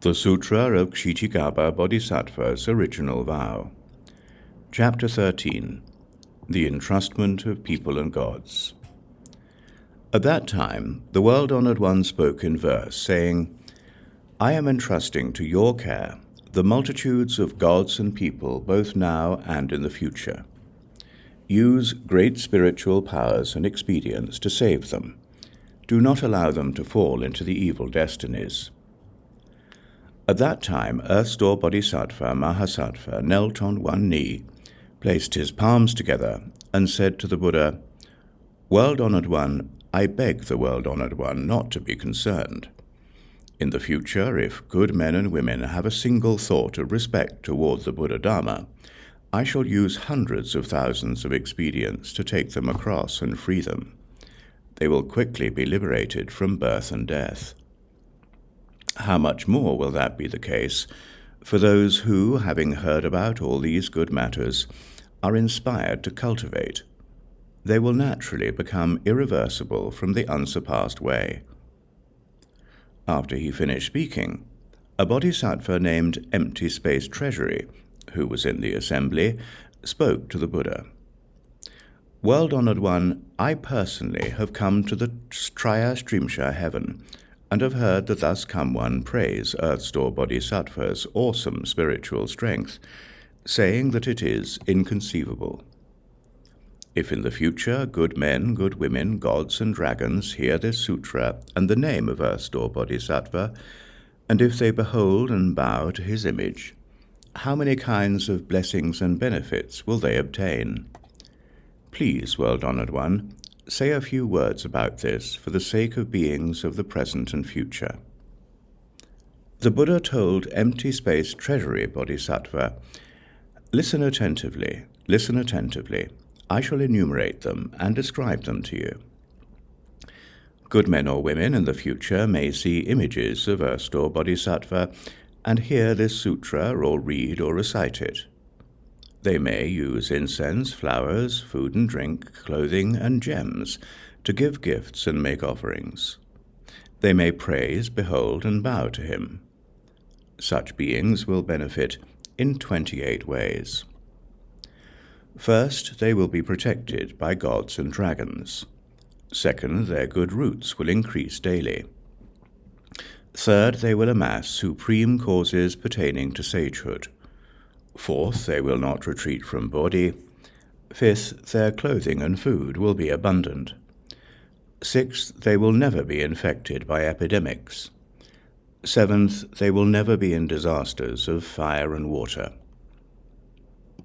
The Sutra of Kṣitigarbha Bodhisattva's Original Vow. Chapter 13. The Entrustment of People and Gods. At that time, the world-honored one spoke in verse, saying, I am entrusting to your care the multitudes of gods and people both now and in the future. Use great spiritual powers and expedients to save them. Do not allow them to fall into the evil destinies. At that time, Earth-Store Bodhisattva Mahasattva knelt on one knee, placed his palms together, and said to the Buddha, World-honored one, I beg the world-honored one not to be concerned. In the future, if good men and women have a single thought of respect toward the Buddha Dharma, I shall use hundreds of thousands of expedients to take them across and free them. They will quickly be liberated from birth and death. How much more will that be the case for those who, having heard about all these good matters, are inspired to cultivate? They will naturally become irreversible from the unsurpassed way. After he finished speaking, a bodhisattva named Empty Space Treasury, who was in the assembly, spoke to the Buddha. World-honored one, I personally have come to the Triyastrimsha heaven, and have heard that thus come one praise Earth-Store Bodhisattva's awesome spiritual strength, saying that it is inconceivable. If in the future good men, good women, gods and dragons hear this sutra and the name of Earth-Store Bodhisattva, and if they behold and bow to his image, how many kinds of blessings and benefits will they obtain? Please, world-honored one, say a few words about this for the sake of beings of the present and future. The Buddha told Empty Space Treasury Bodhisattva, listen attentively, I shall enumerate them and describe them to you. Good men or women in the future may see images of Earth-Store Bodhisattva and hear this sutra or read or recite it. They may use incense, flowers, food and drink, clothing, and gems to give gifts and make offerings. They may praise, behold, and bow to him. Such beings will benefit in 28 ways. First, they will be protected by gods and dragons. Second, their good roots will increase daily. Third, they will amass supreme causes pertaining to sagehood. Fourth, they will not retreat from body. Fifth, their clothing and food will be abundant. Sixth, they will never be infected by epidemics. Seventh, they will never be in disasters of fire and water.